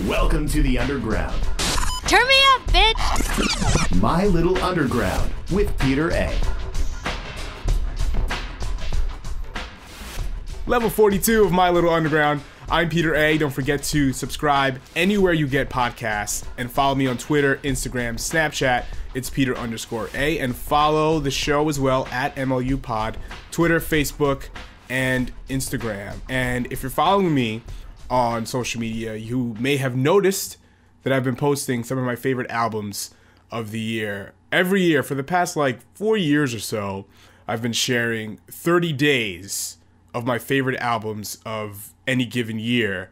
Welcome to the Underground. Turn me up, bitch! My Little Underground with Peter A. Level 42 of My Little Underground. I'm Peter A. Don't forget to subscribe anywhere you get podcasts and follow me on Twitter, Instagram, Snapchat. It's Peter_A. And follow the show as well at MLU Pod, Twitter, Facebook, and Instagram. And if you're following me on social media, you may have noticed that I've been posting some of my favorite albums of the year. Every year for the past 4 years or so, I've been sharing 30 days of my favorite albums of any given year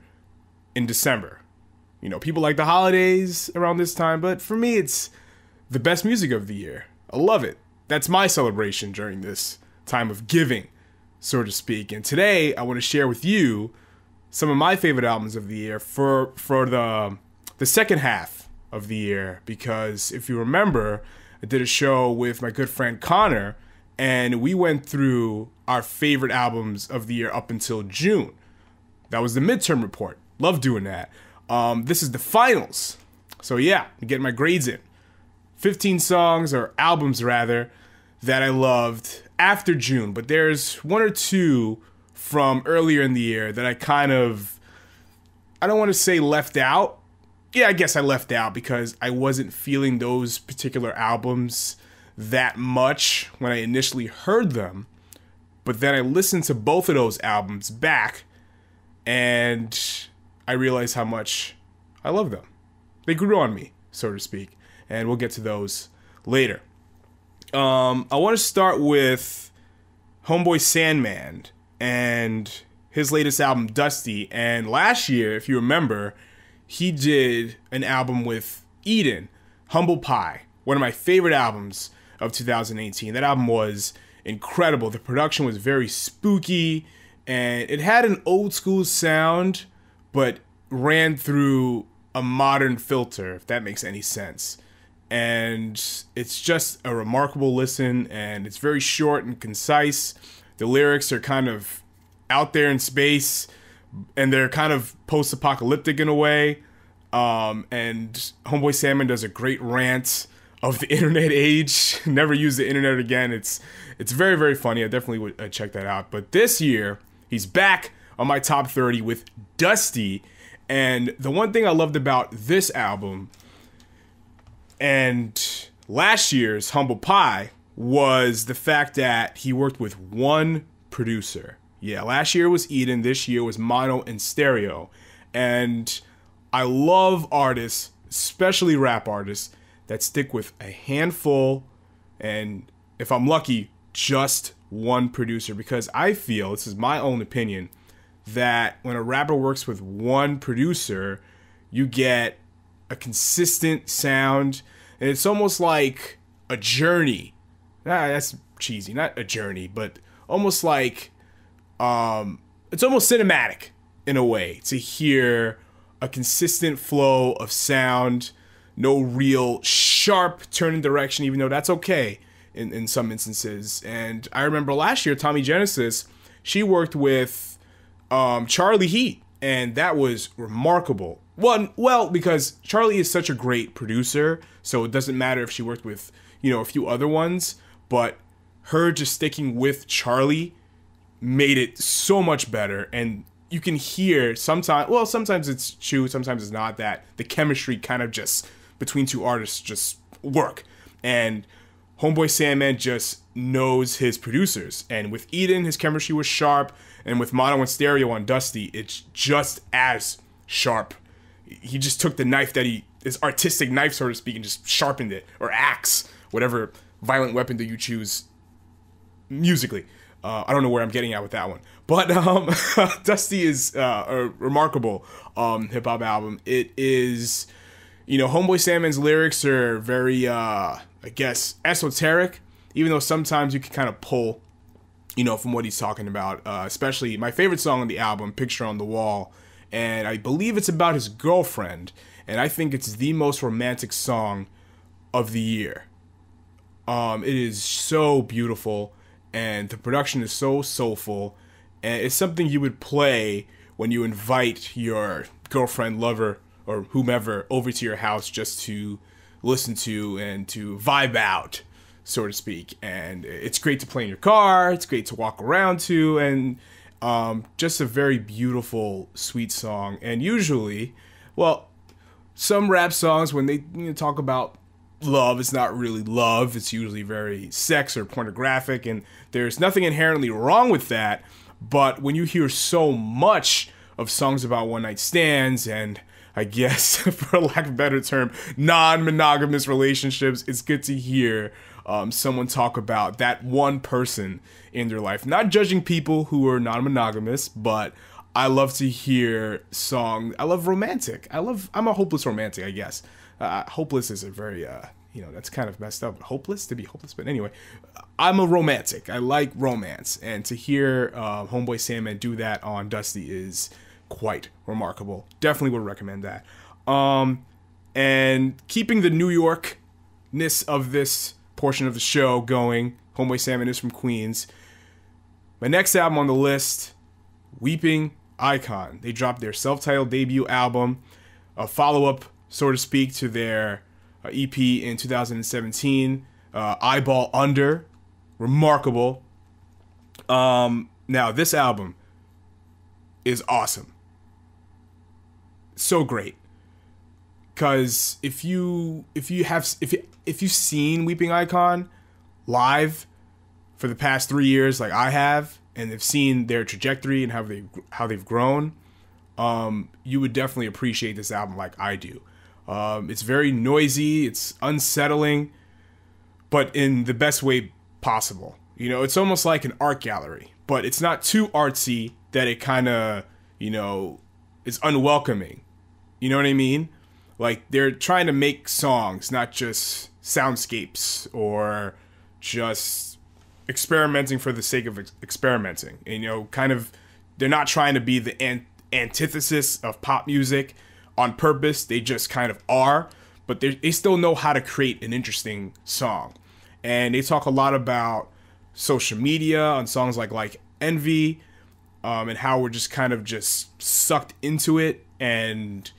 in December. You know, people like the holidays around this time, but for me, it's the best music of the year. I love it. That's my celebration during this time of giving, so to speak. And today, I want to share with you some of my favorite albums of the year for the second half of the year, because if you remember, I did a show with my good friend Connor, and we went through our favorite albums of the year up until June. That was the midterm report. Love doing that. This is the finals. So yeah, I'm getting my grades in. 15 songs, or albums rather, that I loved after June, but there's one or two from earlier in the year that I don't want to say left out. Yeah, I guess I left out because I wasn't feeling those particular albums that much when I initially heard them. But then I listened to both of those albums back, and I realized how much I love them. They grew on me, so to speak, and we'll get to those later. I want to start with Homeboy Sandman and his latest album, Dusty. And last year, if you remember, he did an album with Eden, Humble Pie, one of my favorite albums of 2018. That album was incredible. The production was very spooky, and it had an old school sound, but ran through a modern filter, if that makes any sense. And it's just a remarkable listen, and it's very short and concise. The lyrics are kind of out there in space, and they're kind of post-apocalyptic in a way. And Homeboy Sandman does a great rant of the internet age. Never use the internet again. It's very, very funny. I definitely would check that out. But this year, he's back on my top 30 with Dusty. And the one thing I loved about this album and last year's Humble Pie was the fact that he worked with one producer. Yeah, last year was Eden, this year was mono and stereo. And I love artists, especially rap artists, that stick with a handful, and if I'm lucky, just one producer, because I feel, this is my own opinion, that when a rapper works with one producer, you get a consistent sound, and it's almost like a journey. That's cheesy, not a journey, but almost like it's almost cinematic in a way to hear a consistent flow of sound, no real sharp turn in direction, even though that's okay in some instances. And I remember last year, Tommy Genesis, she worked with Charlie Heat, and that was remarkable. Well, because Charlie is such a great producer, so it doesn't matter if she worked with, a few other ones, but her just sticking with Charlie made it so much better. And you can hear sometimes it's true, sometimes it's not, that the chemistry kind of just between two artists just work. And Homeboy Sandman just knows his producers. And with Eden, his chemistry was sharp. And with mono and stereo on Dusty, it's just as sharp. He just took the knife his artistic knife, so to speak, and just sharpened it, or axe, whatever violent weapon that you choose musically. I don't know where I'm getting at with that one. But Dusty is a remarkable hip-hop album. It is, Homeboy Sandman's lyrics are very, esoteric, even though sometimes you can kind of pull, from what he's talking about. Especially my favorite song on the album, Picture on the Wall. And I believe it's about his girlfriend. And I think it's the most romantic song of the year. It is so beautiful, and the production is so soulful, and it's something you would play when you invite your girlfriend, lover, or whomever over to your house just to listen to and to vibe out, so to speak. And it's great to play in your car. It's great to walk around to, and just a very beautiful, sweet song. And usually, well, some rap songs, when they talk about love, it's not really love. It's usually very sex or pornographic, and there's nothing inherently wrong with that. But when you hear so much of songs about one-night stands and, I guess, for lack of a better term, non-monogamous relationships, it's good to hear someone talk about that one person in their life. Not judging people who are non-monogamous, but I love to hear songs. I love romantic. I'm a hopeless romantic, I guess. Hopeless is a very, that's kind of messed up. Hopeless to be hopeless. But anyway, I'm a romantic. I like romance. And to hear Homeboy Sandman do that on Dusty is quite remarkable. Definitely would recommend that. And keeping the New Yorkness of this portion of the show going, Homeboy Sandman is from Queens. My next album on the list, Weeping Icon. They dropped their self-titled debut album, a follow-up, so to speak, to their EP in 2017, Eyeball Under. Remarkable. Now, this album is awesome. So great. Because if you've seen Weeping Icon live for the past 3 years, like I have, and have seen their trajectory and how they've grown, you would definitely appreciate this album like I do. It's very noisy, it's unsettling, but in the best way possible. It's almost like an art gallery, but it's not too artsy that it kind of, is unwelcoming. You know what I mean? Like, they're trying to make songs, not just soundscapes or just experimenting for the sake of experimenting. And, they're not trying to be the antithesis of pop music on purpose. They just kind of are, but they still know how to create an interesting song. And they talk a lot about social media on songs like Envy, and how we're just kind of just sucked into it and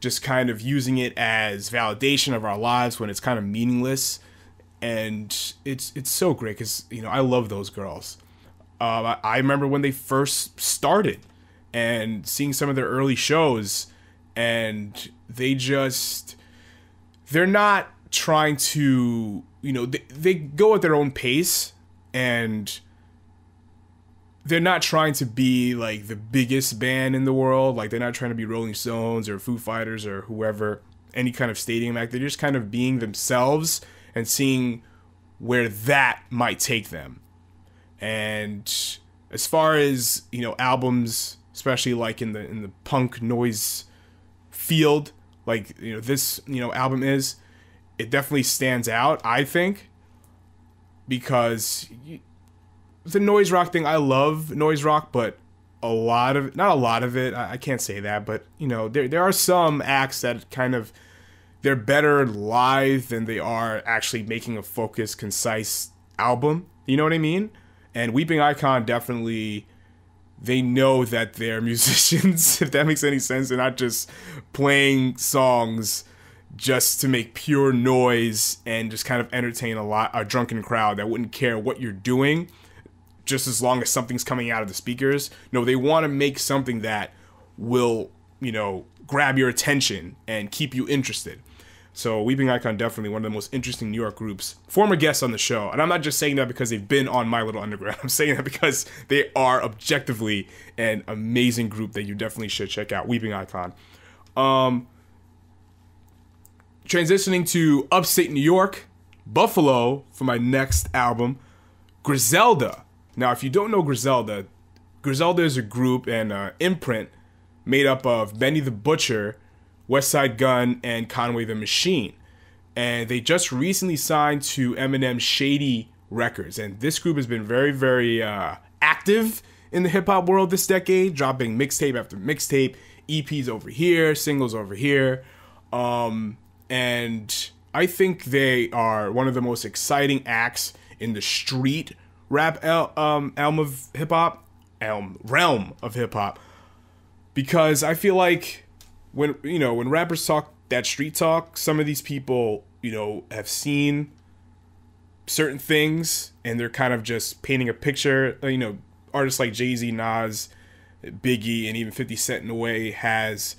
just kind of using it as validation of our lives when it's kind of meaningless. And it's so great because, I love those girls. I remember when they first started and seeing some of their early shows, and they're not trying to, they go at their own pace, and they're not trying to be like the biggest band in the world. Like, they're not trying to be Rolling Stones or Foo Fighters or whoever, any kind of stadium act. They're just kind of being themselves and seeing where that might take them. And as far as, albums, especially like in the punk noise field, like, this, album is, it definitely stands out, I think, because the noise rock thing, I love noise rock, but not a lot of it, I can't say that, but, there are some acts that kind of, they're better live than they are actually making a focused, concise album. You know what I mean? And Weeping Icon definitely, they know that they're musicians, if that makes any sense. They're not just playing songs just to make pure noise and just kind of entertain a drunken crowd that wouldn't care what you're doing, just as long as something's coming out of the speakers. No, they want to make something that will, grab your attention and keep you interested. So Weeping Icon, definitely one of the most interesting New York groups. Former guests on the show. And I'm not just saying that because they've been on My Little Underground. I'm saying that because they are objectively an amazing group that you definitely should check out. Weeping Icon. Transitioning to upstate New York, Buffalo, for my next album, Griselda. Now, if you don't know Griselda is a group and imprint made up of Benny the Butcher, Westside Gunn, and Conway the Machine. And they just recently signed to Eminem's Shady Records. And this group has been very, very active in the hip-hop world this decade, dropping mixtape after mixtape, EPs over here, singles over here. And I think they are one of the most exciting acts in the street rap realm of hip-hop, because I feel like when rappers talk that street talk, some of these people, have seen certain things and they're kind of just painting a picture. Artists like Jay-Z, Nas, Biggie, and even 50 Cent in a way has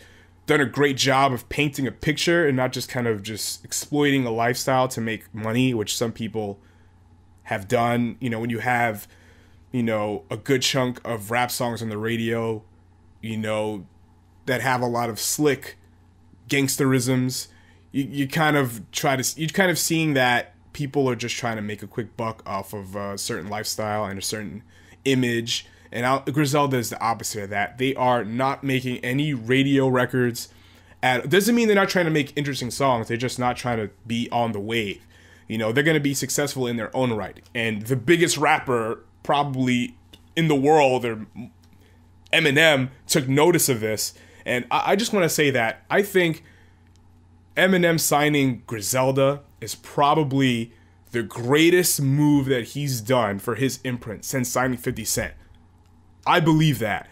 done a great job of painting a picture and not just kind of just exploiting a lifestyle to make money, which some people have done. When you have, a good chunk of rap songs on the radio, that have a lot of slick gangsterisms, you kind of seeing that people are just trying to make a quick buck off of a certain lifestyle and a certain image. And Griselda is the opposite of that. They are not making any radio records. Doesn't mean they're not trying to make interesting songs. They're just not trying to be on the wave. They're going to be successful in their own right. And the biggest rapper probably in the world, or Eminem, took notice of this. And I just want to say that I think Eminem signing Griselda is probably the greatest move that he's done for his imprint since signing 50 Cent. I believe that.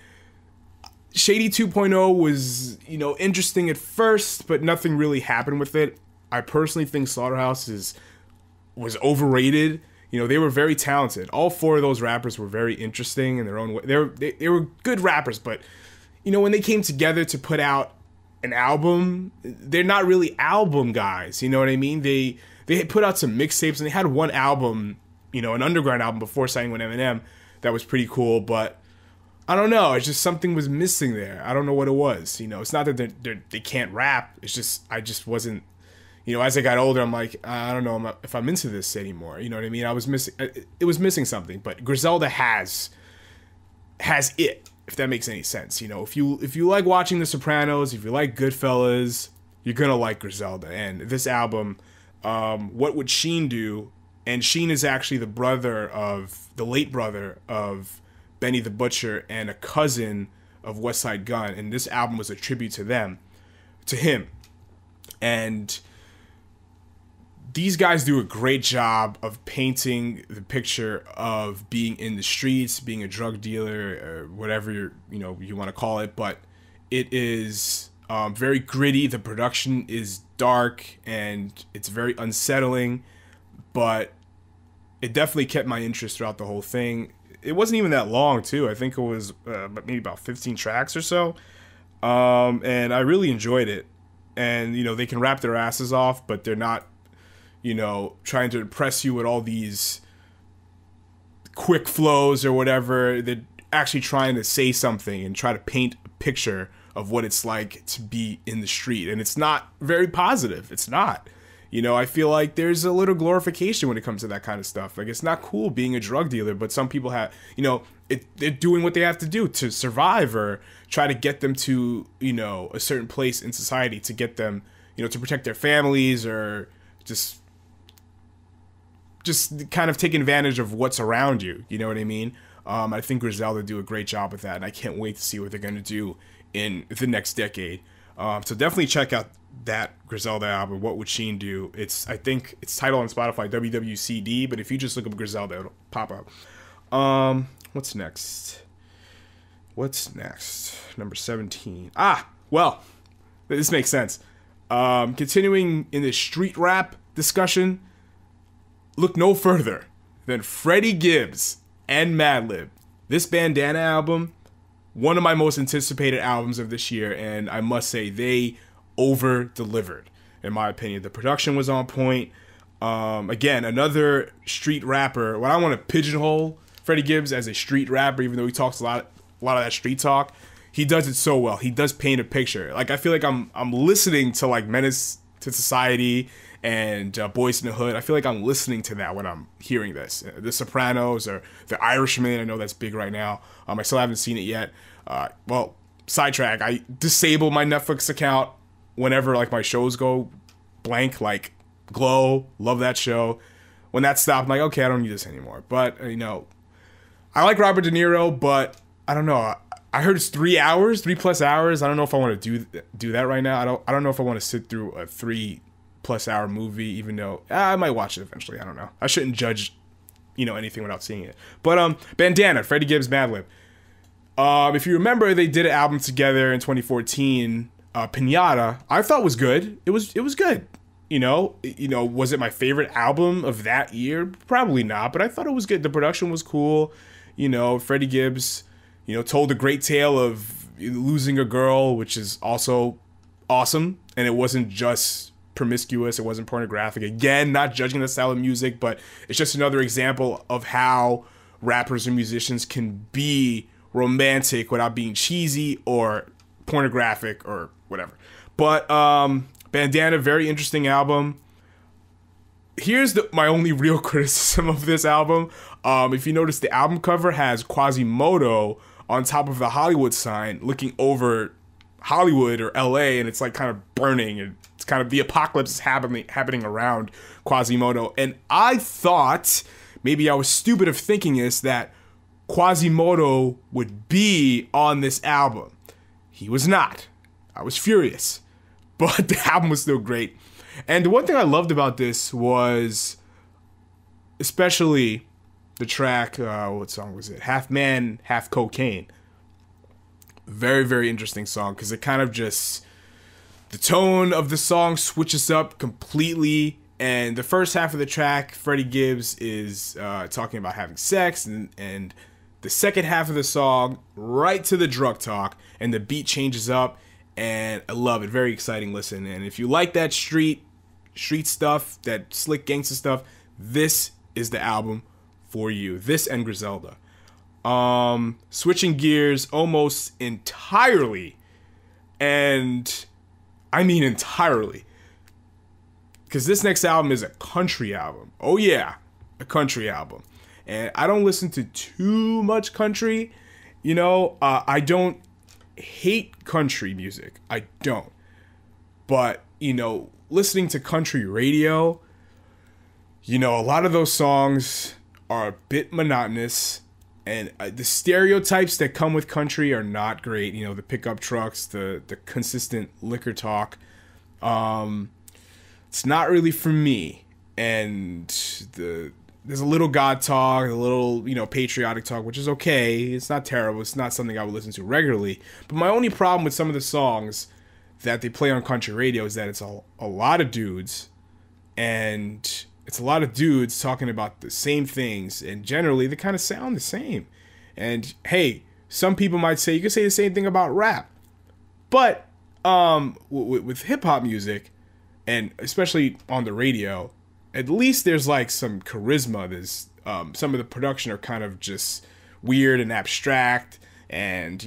Shady 2.0 was, interesting at first, but nothing really happened with it. I personally think Slaughterhouse was overrated. They were very talented. All four of those rappers were very interesting in their own way. They were good rappers, but when they came together to put out an album, they're not really album guys. You know what I mean? They had put out some mixtapes and they had one album, an underground album before signing with Eminem that was pretty cool, but I don't know. It's just something was missing there. I don't know what it was. It's not that they can't rap. It's just I just wasn't. As I got older, I'm like, I don't know if I'm into this anymore. You know what I mean? I was missing. It was missing something. But Griselda has it. If that makes any sense. If you like watching The Sopranos, if you like Goodfellas, you're gonna like Griselda. And this album, What Would Sheen Do? And Sheen is actually the late brother of Benny the Butcher and a cousin of West Side Gun, and this album was a tribute to him. And these guys do a great job of painting the picture of being in the streets, being a drug dealer, or whatever you want to call it. But it is very gritty. The production is dark and it's very unsettling, but it definitely kept my interest throughout the whole thing. It wasn't even that long, too. I think it was maybe about 15 tracks or so. And I really enjoyed it. And, they can rap their asses off, but they're not, trying to impress you with all these quick flows or whatever. They're actually trying to say something and try to paint a picture of what it's like to be in the street. And it's not very positive. It's not. I feel like there's a little glorification when it comes to that kind of stuff. Like, it's not cool being a drug dealer, but some people have, they're doing what they have to do to survive or try to get them to, a certain place in society to get them, to protect their families or just kind of taking advantage of what's around you. You know what I mean? I think Griselda do a great job with that, and I can't wait to see what they're going to do in the next decade. So definitely check out that Griselda album, What Would Sheen Do? I think it's titled on Spotify WWCD, but if you just look up Griselda, it'll pop up. What's next? Number 17. Well, this makes sense. Continuing in the street rap discussion, look no further than Freddie Gibbs and Madlib. This Bandana album, one of my most anticipated albums of this year, and I must say they over-delivered, in my opinion. The production was on point. Again, another street rapper. When I want to pigeonhole Freddie Gibbs as a street rapper, even though he talks a lot of that street talk, he does it so well. He does paint a picture. Like, I feel like I'm listening to like Menace to Society and Boys in the Hood. I feel like I'm listening to that when I'm hearing this. The Sopranos or The Irishman. I know that's big right now. I still haven't seen it yet. Well, sidetrack. I disable my Netflix account whenever like my shows go blank. Like Glow, love that show. When that stopped, I'm like, okay, I don't need this anymore. But I like Robert De Niro, but I don't know. I heard it's 3+ hours. I don't know if I want to do that right now. I don't know if I want to sit through a 3+ hour movie, even though I might watch it eventually. I don't know. I shouldn't judge, anything without seeing it. But Bandana, Freddie Gibbs, Madlib. If you remember, they did an album together in 2014. Pinata, I thought was good. It was good. Was it my favorite album of that year? Probably not, but I thought it was good. The production was cool. Freddie Gibbs, told a great tale of losing a girl, which is also awesome. And it wasn't just promiscuous. It wasn't pornographic. Again, not judging the style of music, but it's just another example of how rappers and musicians can be romantic without being cheesy or pornographic or whatever. But Bandana, very interesting album. Here's my only real criticism of this album. If you notice, the album cover has Quasimodo on top of the Hollywood sign looking over Hollywood or LA, and it's like kind of burning, and it's kind of the apocalypse is happening around Quasimodo. And I thought, maybe I was stupid of thinking this, that Quasimodo would be on this album. He was not. I was furious, but the album was still great. And the one thing I loved about this was especially the track, what song was it? Half Man, Half Cocaine. Very, very interesting song, because it kind of just, the tone of the song switches up completely. And the first half of the track, Freddie Gibbs is talking about having sex, and the second half of the song, right to the drug talk, and the beat changes up, and I love it. Very exciting listen. And if you like that street stuff, that slick gangster stuff, this is the album for you. This and Griselda. Switching gears almost entirely, and I mean entirely, because this next album is a country album. Oh yeah, a country album. And I don't listen to too much country. I don't hate country music. I don't. But, listening to country radio, a lot of those songs are a bit monotonous. And the stereotypes that come with country are not great. The pickup trucks, the consistent liquor talk. It's not really for me. And there's a little God talk, a little, patriotic talk, which is okay. It's not terrible. It's not something I would listen to regularly. But my only problem with some of the songs that they play on country radio is that it's a lot of dudes. And it's a lot of dudes talking about the same things. And generally, they kind of sound the same. And, hey, some people might say, you could say the same thing about rap. But with hip-hop music, and especially on the radio, at least there's like some charisma. There's some of the production are kind of just weird and abstract, and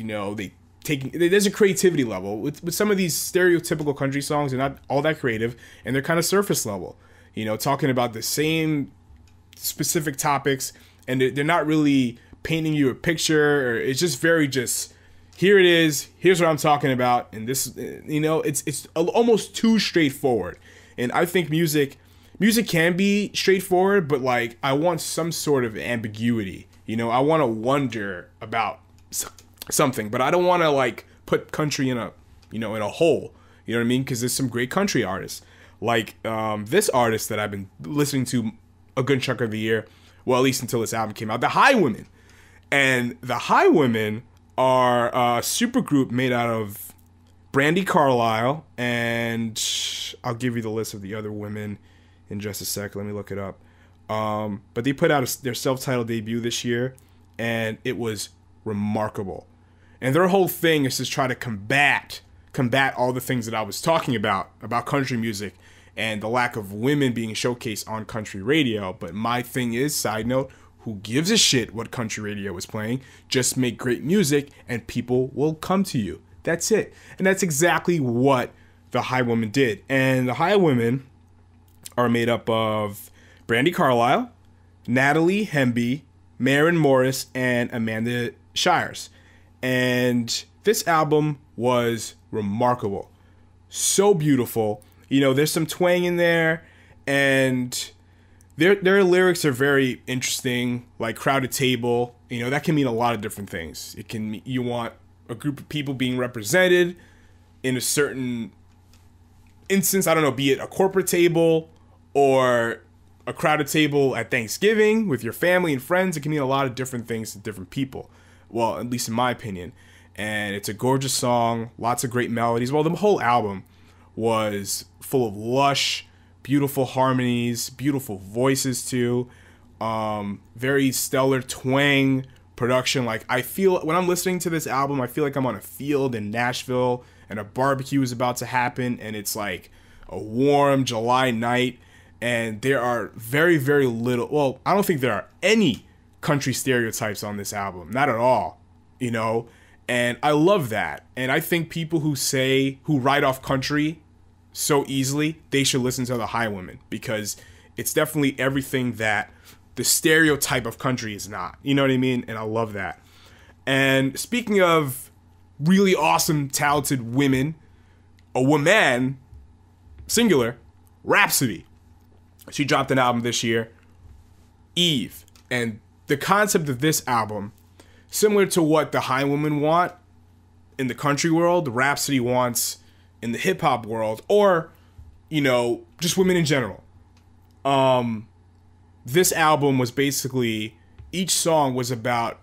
there's a creativity level with some of these stereotypical country songs. They're not all that creative, and they're kind of surface level. Talking about the same specific topics, and they're not really painting you a picture. Or it's just very here it is. Here's what I'm talking about, and this, it's almost too straightforward. And I think music can be straightforward, but like I want some sort of ambiguity. I want to wonder about something, but I don't want to like put country in a in a hole. You know what I mean? Because there's some great country artists, like this artist that I've been listening to a good chunk of the year. Well, at least until this album came out, the Highwomen. And the Highwomen are a super group made out of Brandi Carlile, and I'll give you the list of the other women in just a sec. Let me look it up. But they put out their self-titled debut this year, and it was remarkable. And their whole thing is to try to combat all the things that I was talking about country music and the lack of women being showcased on country radio. But my thing is, side note, who gives a shit what country radio is playing? Just make great music and people will come to you. That's it. And that's exactly what the Highwomen did. And the Highwomen are made up of Brandi Carlile, Natalie Hemby, Maren Morris, and Amanda Shires. And this album was remarkable. So beautiful. There's some twang in there, and their lyrics are very interesting, like Crowded Table. That can mean a lot of different things. It can mean you want a group of people being represented in a certain instance. I don't know, be it a corporate table or a crowded table at Thanksgiving with your family and friends. It can mean a lot of different things to different people. Well, at least in my opinion. And it's a gorgeous song, lots of great melodies. Well, the whole album was full of lush, beautiful harmonies, beautiful voices too. Very stellar twang production. Like, I feel when I'm listening to this album, I feel like I'm on a field in Nashville and a barbecue is about to happen, and it's like a warm July night, and there are very, very little, well, I don't think there are any country stereotypes on this album. Not at all, you know? And I love that. And I think people who write off country so easily, they should listen to the Highwomen, because it's definitely everything that the stereotype of country is not. You know what I mean? And I love that. And speaking of really awesome, talented women, a woman, singular, Rhapsody. She dropped an album this year, Eve. And the concept of this album, similar to what the Highwomen want in the country world, Rhapsody wants in the hip hop world, or, you know, just women in general. This album was basically, each song was about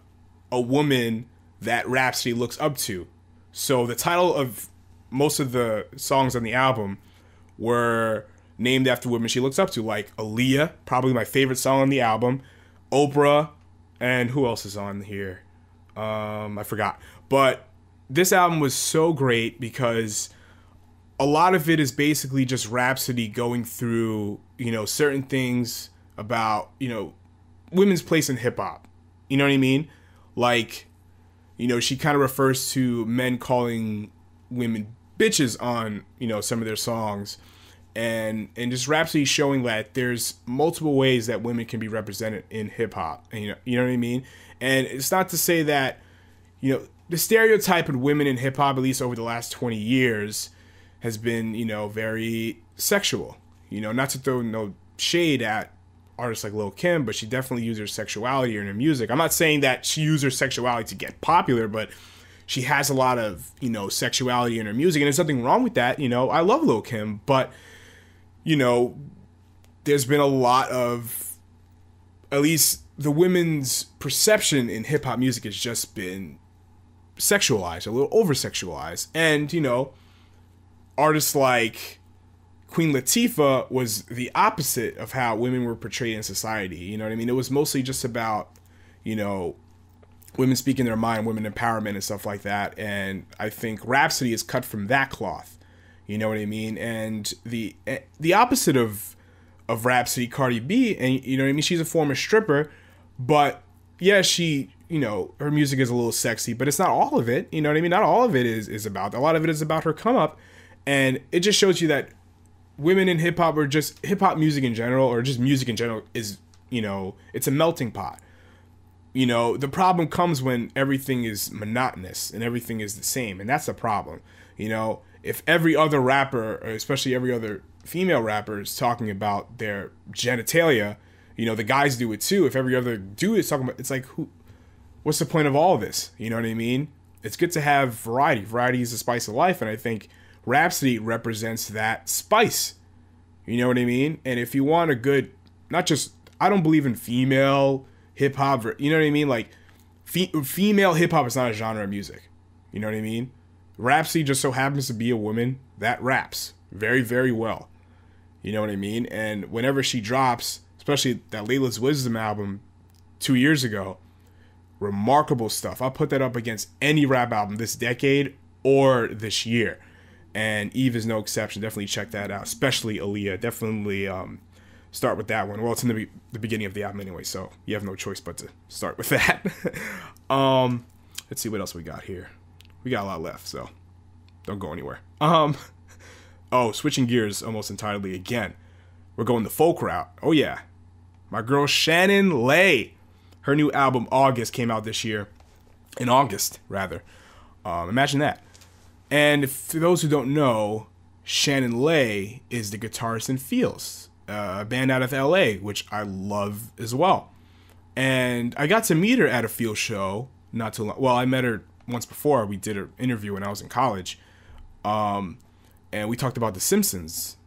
a woman that Rhapsody looks up to. So the title of most of the songs on the album were named after women she looks up to, like Aaliyah, probably my favorite song on the album, Oprah, and who else is on here? I forgot. But this album was so great because a lot of it is basically just Rhapsody going through, you know, certain things about, you know, women's place in hip hop. You know what I mean? Like, you know, she kind of refers to men calling women bitches on, you know, some of their songs. And just Rhapsody showing that there's multiple ways that women can be represented in hip hop. You know what I mean? And it's not to say that, you know, the stereotype of women in hip hop, at least over the last 20 years, has been, you know, very sexual. You know, not to throw no shade at artists like Lil' Kim, but she definitely used her sexuality in her music. I'm not saying that she used her sexuality to get popular, but she has a lot of, you know, sexuality in her music, and there's nothing wrong with that. You know, I love Lil' Kim, but, you know, there's been a lot of, at least the women's perception in hip hop music has just been sexualized, a little over sexualized. And, you know, artists like Queen Latifah was the opposite of how women were portrayed in society. You know what I mean? It was mostly just about, you know, women speaking their mind, women empowerment and stuff like that. And I think Rhapsody is cut from that cloth. You know what I mean? And the opposite of Rhapsody, Cardi B, and you know what I mean? She's a former stripper, but yeah, she, you know, her music is a little sexy, but it's not all of it. You know what I mean? Not all of it is about, a lot of it is about her come up. And it just shows you that women in hip hop, or just hip hop music in general, or just music in general, is, you know, it's a melting pot. You know, the problem comes when everything is monotonous and everything is the same. And that's the problem. You know, if every other rapper, or especially every other female rapper, is talking about their genitalia, you know, the guys do it too. If every other dude is talking about, it's like, what's the point of all this? You know what I mean? It's good to have variety. Variety is the spice of life. And I think Rhapsody represents that spice. You know what I mean? And if you want a good, not just, I don't believe in female hip hop, you know what I mean? Like, female hip hop is not a genre of music. You know what I mean? Rhapsody just so happens to be a woman that raps very, very well. You know what I mean? And whenever she drops, especially that Layla's Wisdom album 2 years ago, remarkable stuff. I'll put that up against any rap album this decade or this year. And Eve is no exception. Definitely check that out, especially Aaliyah. Definitely start with that one. Well, it's in the beginning of the album anyway, so you have no choice but to start with that. Let's see what else we got here. We got a lot left, so don't go anywhere. Oh, switching gears almost entirely again. We're going the folk route. Oh yeah, my girl Shannon Lay. Her new album August came out this year. In August, rather. Imagine that. And for those who don't know, Shannon Lay is the guitarist in Feels, a band out of LA, which I love as well. And I got to meet her at a Feels show not too long. Well, I met her once before. We did an interview when I was in college. And we talked about The Simpsons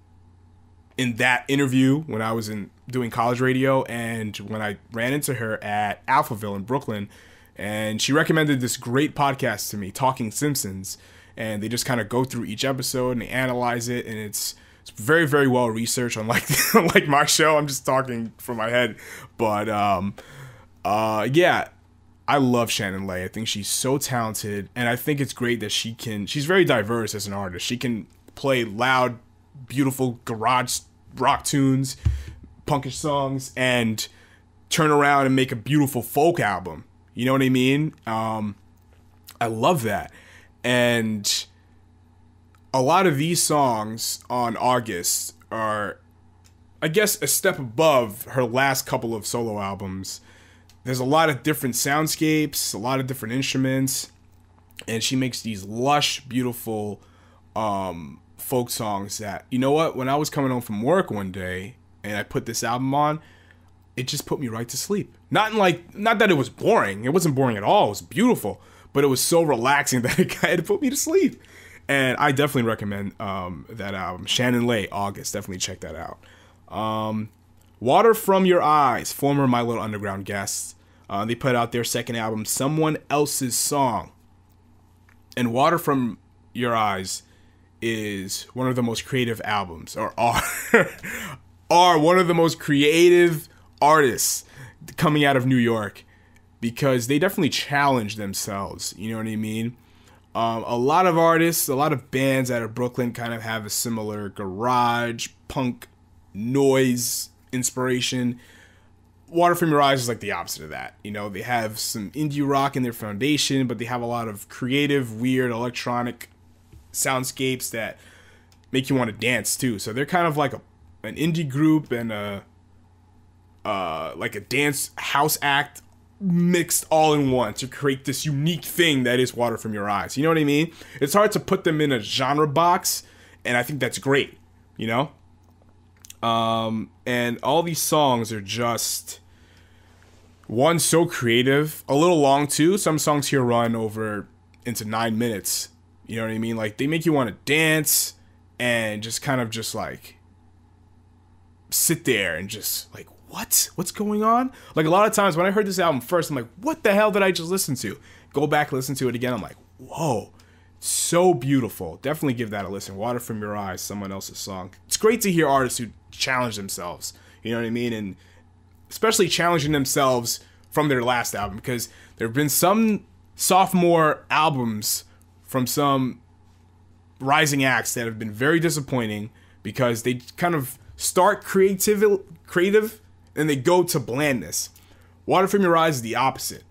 in that interview when I was doing college radio, and when I ran into her at Alphaville in Brooklyn, And she recommended this great podcast to me, Talking Simpsons. And they just kind of go through each episode and they analyze it. And it's very, very well researched, unlike like my show. I'm just talking from my head. But yeah, I love Shannon Lay. I think she's so talented. And I think it's great that she's very diverse as an artist. She can play loud, beautiful garage rock tunes, punkish songs, and turn around and make a beautiful folk album. You know what I mean? I love that. And a lot of these songs on August are, I guess, a step above her last couple of solo albums. There's a lot of different soundscapes, a lot of different instruments, and she makes these lush, beautiful folk songs that, you know what, when I was coming home from work one day and I put this album on, it just put me right to sleep. Not that it was boring. It wasn't boring at all. It was beautiful, but it was so relaxing that it put me to sleep. And I definitely recommend that album, Shannon Lay, August. Definitely check that out. Water From Your Eyes, former My Little Underground guests. They put out their second album, Someone Else's Song. And Water From Your Eyes is one of the most creative albums, or are one of the most creative artists coming out of New York, because they definitely challenge themselves. You know what I mean? A lot of artists, a lot of bands out of Brooklyn kind of have a similar garage, punk, noise inspiration. Water From Your Eyes is like the opposite of that. You know, they have some indie rock in their foundation, but they have a lot of creative, weird, electronic soundscapes that make you want to dance too. So they're kind of like an indie group and like a dance house act mixed all in one to create this unique thing that is Water From Your Eyes. You know what I mean? It's hard to put them in a genre box, and I think that's great, you know? And all these songs are just, one, so creative, a little long too. Some songs here run over into 9 minutes. You know what I mean? Like, they make you want to dance and just kind of just like sit there and just like, what's going on? Like, a lot of times when I heard this album first, I'm like, what the hell did I just listen to? Go back, listen to it again. I'm like, whoa, so beautiful. Definitely give that a listen. Water From Your Eyes, Someone Else's Song. It's great to hear artists who challenge themselves. You know what I mean? And especially challenging themselves from their last album, because there have been some sophomore albums from some rising acts that have been very disappointing, because they kind of start creative and they go to blandness. Water From Your Eyes is the opposite.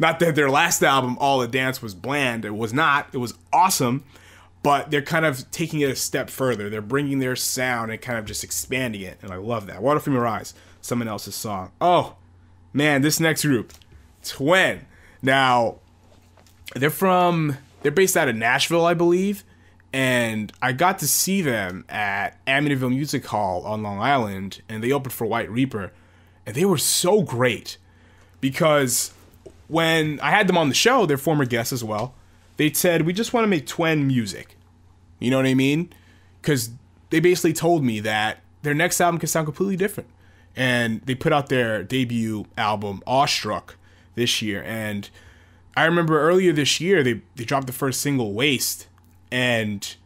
Not that their last album, All the Dance, was bland. It was not. It was awesome. But they're kind of taking it a step further. They're bringing their sound and kind of just expanding it. And I love that. Water From Your Eyes, Someone Else's Song. Oh, man, this next group, Twin. Now, they're based out of Nashville, I believe. And I got to see them at Amityville Music Hall on Long Island. And they opened for White Reaper. And they were so great, because when I had them on the show, they're former guests as well, they said, we just want to make twin music. You know what I mean? Because they basically told me that their next album could sound completely different. And they put out their debut album, Awestruck, this year. And I remember earlier this year, they dropped the first single, Waste, and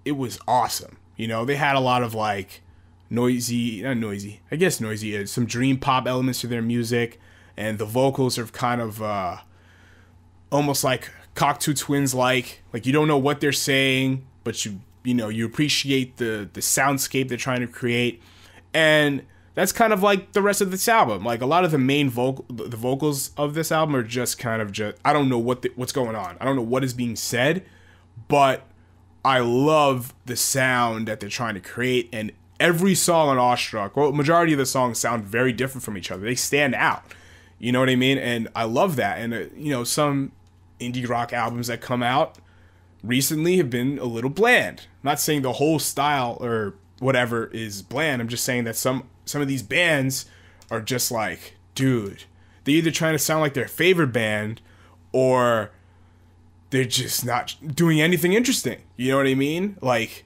it was awesome. You know, they had a lot of like noisy, some dream pop elements to their music, and the vocals are kind of almost like Cocteau Twins like you don't know what they're saying, but you appreciate the soundscape they're trying to create. And that's kind of like the rest of this album. Like, a lot of the main the vocals of this album are just kind of I don't know what's going on. I don't know what is being said, but I love the sound that they're trying to create. And every song on Awestruck, well, majority of the songs sound very different from each other. They stand out. You know what I mean? And I love that. And, some indie rock albums that come out recently have been a little bland. I'm not saying the whole style or whatever is bland. I'm just saying that some of these bands are just like, dude, they're either trying to sound like their favorite band, or they're just not doing anything interesting. You know what I mean? Like,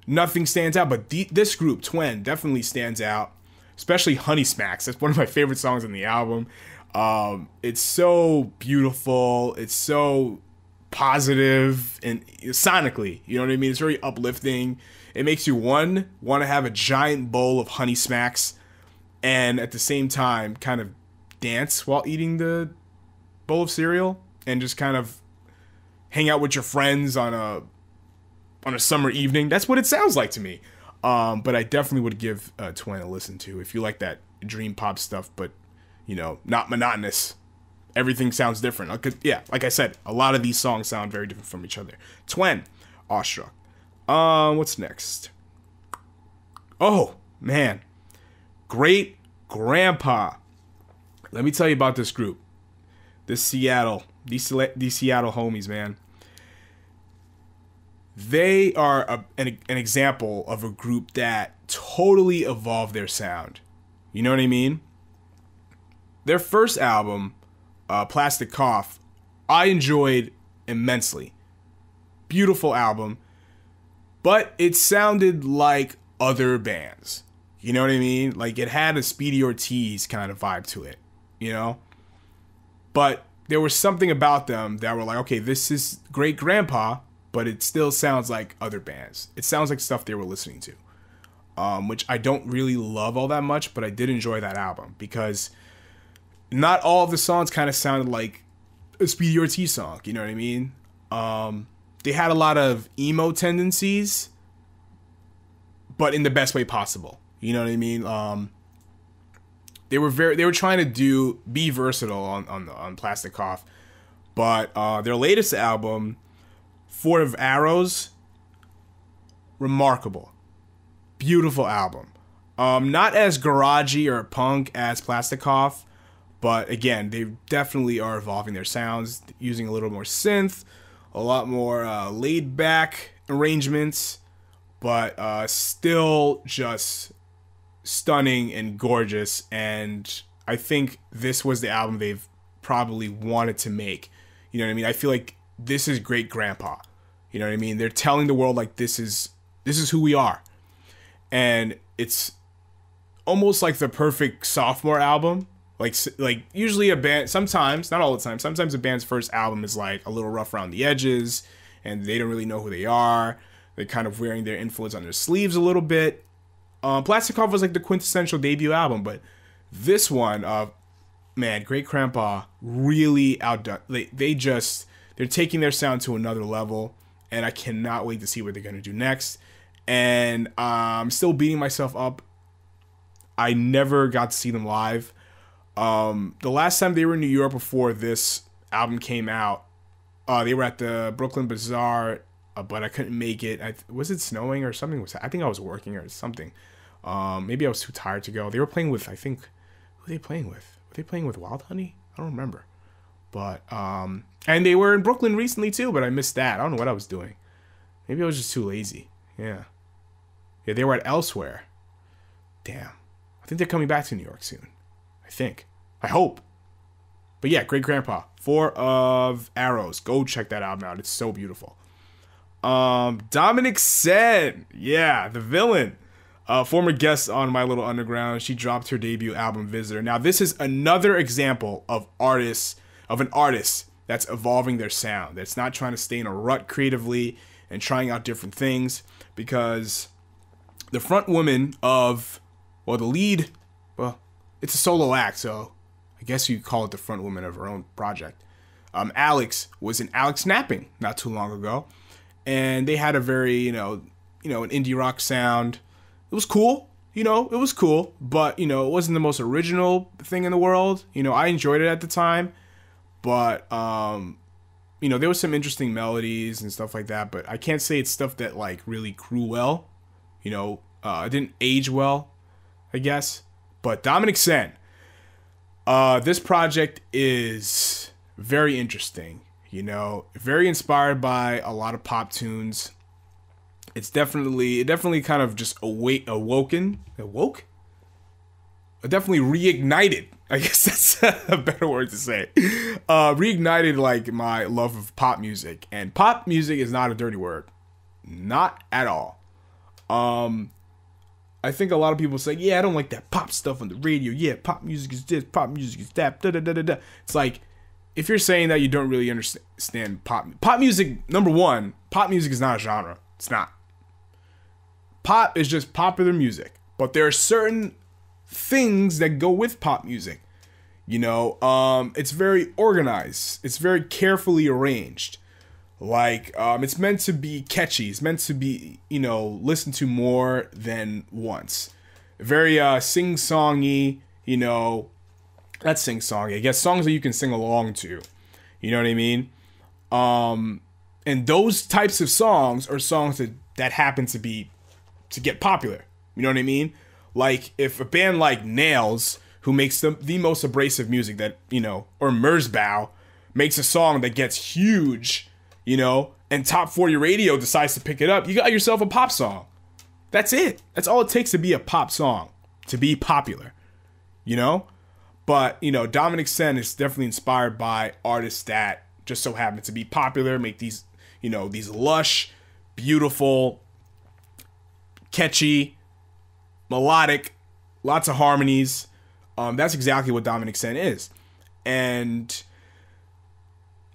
nothing stands out. But this group, Twin, definitely stands out. Especially Honey Smacks. That's one of my favorite songs on the album. It's so beautiful. It's so positive and sonically, you know what I mean? It's very uplifting. It makes you want to have a giant bowl of Honey Smacks and at the same time kind of dance while eating the bowl of cereal and just kind of hang out with your friends on a summer evening. That's what it sounds like to me. But I definitely would give Twen a listen to if you like that dream pop stuff, but you know, not monotonous. Everything sounds different. Like I said, a lot of these songs sound very different from each other. Twen, Awestruck. What's next? Oh, man. Great Grandpa. Let me tell you about this group. These Seattle homies, man. They are an example of a group that totally evolved their sound. You know what I mean? Their first album, Plastic Cough, I enjoyed immensely. Beautiful album. But it sounded like other bands. You know what I mean? Like it had a Speedy Ortiz kind of vibe to it, you know? But there was something about them that were like, okay, this is Great Grandpa, but it still sounds like other bands. It sounds like stuff they were listening to, which I don't really love all that much, but I did enjoy that album because not all of the songs kind of sounded like a Speedy Ortiz song, you know what I mean? They had a lot of emo tendencies, but in the best way possible. You know what I mean? They were trying to be versatile on Plastic Cough, but their latest album, Fort of Arrows, remarkable, beautiful album. Not as garagey or punk as Plastic Cough, but again, they definitely are evolving their sounds, using a little more synth, a lot more laid back arrangements, but still just stunning and gorgeous. And I think this was the album they've probably wanted to make. You know what I mean? I feel like this is Great Grandpa. You know what I mean? They're telling the world like this is who we are. And it's almost like the perfect sophomore album. Like usually a band, sometimes, not all the time, sometimes a band's first album is like a little rough around the edges and they don't really know who they are. They're kind of wearing their influence on their sleeves a little bit. Plastic Cough was like the quintessential debut album, but this one, man, Great Grandpa really outdone. They're taking their sound to another level, and I cannot wait to see what they're going to do next. And I'm still beating myself up. I never got to see them live. The last time they were in New York before this album came out, they were at the Brooklyn Bazaar, but I couldn't make it. Was it snowing or something? I think I was working or something. Maybe I was too tired to go. They were playing with, I think, who were they playing with? Were they playing with Wild Honey? I don't remember. But, and they were in Brooklyn recently too, but I missed that. I don't know what I was doing. Maybe I was just too lazy. Yeah, they were at Elsewhere. Damn. I think they're coming back to New York soon. I hope. But yeah, Great Grandpa, Fort of Arrows. Go check that album out. It's so beautiful. Dominic Sen, yeah, the villain, former guest on My Little Underground. She dropped her debut album, Visitor. Now, this is another example of an artist that's evolving their sound. That's not trying to stay in a rut creatively and trying out different things, because the front woman of, well, the lead, well, it's a solo act, so I guess you call it the front woman of her own project. Alex was in Alex Napping not too long ago, and they had a very, an indie rock sound. It was cool, but, it wasn't the most original thing in the world. I enjoyed it at the time, but, there was some interesting melodies and stuff like that, but I can't say it's stuff that, like, really grew well. It didn't age well, I guess. But Dominic Sen, this project is very interesting, very inspired by a lot of pop tunes. It definitely kind of just It definitely reignited, I guess that's a better word to say. Reignited like my love of pop music, and pop music is not a dirty word, not at all. I think a lot of people say, yeah, I don't like that pop stuff on the radio. Yeah, pop music is this, pop music is that, da da da da da. It's like, if you're saying that, you don't really understand pop music. Number one, pop music is not a genre. It's not. Pop is just popular music. But there are certain things that go with pop music. You know, it's very organized. It's very carefully arranged. Like, it's meant to be catchy. It's meant to be, you know, listened to more than once. Very sing-songy, you know. Not sing-songy. I guess songs that you can sing along to. You know what I mean? And those types of songs are songs that happen to get popular. You know what I mean? Like, if a band like Nails, who makes the most abrasive music that, you know, or Merzbow, makes a song that gets huge, you know, and top 40 radio decides to pick it up, you got yourself a pop song. That's it. That's all it takes to be a pop song, to be popular, you know? But, you know, Dominic Sen is definitely inspired by artists that just so happen to be popular, make these, you know, these lush, beautiful, catchy, melodic, lots of harmonies. That's exactly what Dominic Sen is. And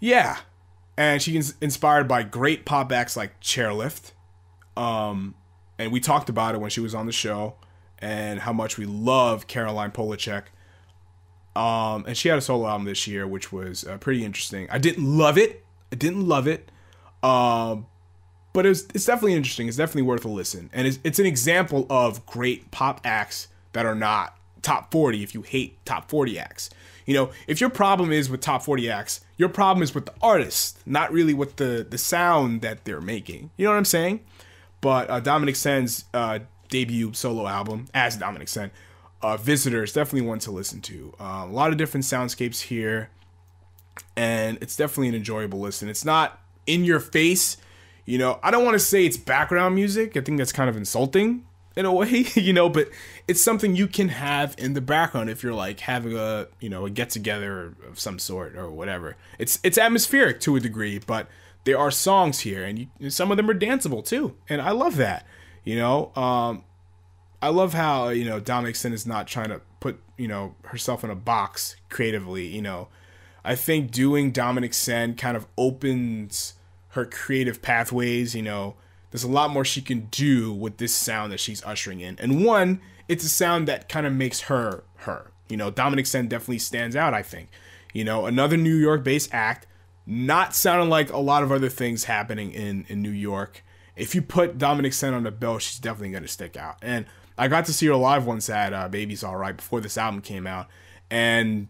yeah, and she's inspired by great pop acts like Chairlift. And we talked about it when she was on the show and how much we love Caroline Polachek. And she had a solo album this year, which was pretty interesting. I didn't love it. But it's definitely interesting. It's definitely worth a listen. And it's an example of great pop acts that are not top 40 if you hate top 40 acts. You know, if your problem is with top 40 acts, your problem is with the artist, not really with the sound that they're making. You know what I'm saying? But Dominic Sen's debut solo album, as Dominic Sen, Visitor, is definitely one to listen to. A lot of different soundscapes here, and it's definitely an enjoyable listen. It's not in your face. You know, I don't want to say it's background music. I think that's kind of insulting in a way, you know, but it's something you can have in the background if you're like having a, you know, a get together of some sort or whatever. It's atmospheric to a degree, but there are songs here and some of them are danceable too. And I love that, you know. I love how, you know, Dominic Sen is not trying to put, you know, herself in a box creatively, you know. I think doing Dominic Sen kind of opens her creative pathways, you know. There's a lot more she can do with this sound that she's ushering in. And one, it's a sound that kind of makes her her. You know, Dominic Sen definitely stands out, I think. You know, another New York-based act, not sounding like a lot of other things happening in New York. If you put Dominic Sen on the bill, she's definitely going to stick out. And I got to see her live once at Baby's Alright before this album came out. And,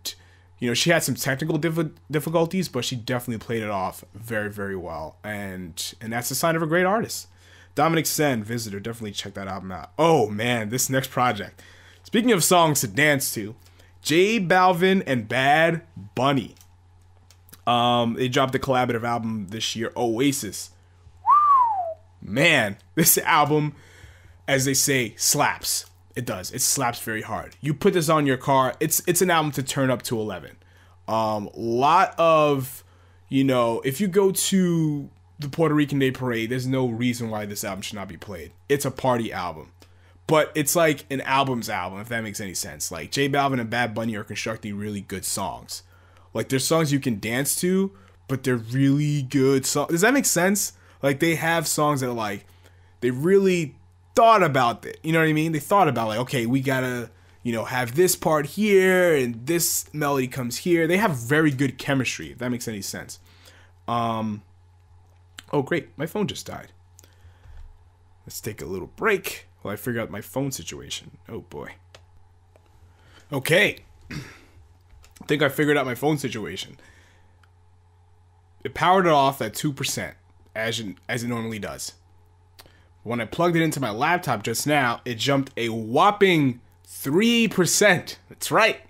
you know, she had some technical difficulties, but she definitely played it off very, very well. And that's a sign of a great artist. Dominic Sen, Visitor, definitely check that album out. Oh, man, this next project. Speaking of songs to dance to, J Balvin and Bad Bunny. They dropped a collaborative album this year, Oasis. Man, this album, as they say, slaps. It does. It slaps very hard. You put this on your car, it's an album to turn up to 11. Lot of, you know, if you go to the Puerto Rican Day Parade, there's no reason why this album should not be played. It's a party album. But it's like an album's album, if that makes any sense. Like, J Balvin and Bad Bunny are constructing really good songs. Like, there's songs you can dance to, but they're really good songs. Does that make sense? Like, they have songs that are like, they really thought about it. You know what I mean? They thought about, like, okay, we gotta, you know, have this part here, and this melody comes here. They have very good chemistry, if that makes any sense. Oh, great. My phone just died. Let's take a little break while I figure out my phone situation. Oh, boy. Okay. I think I figured out my phone situation. It powered it off at 2%, as it normally does. When I plugged it into my laptop just now, it jumped a whopping 3%. That's right.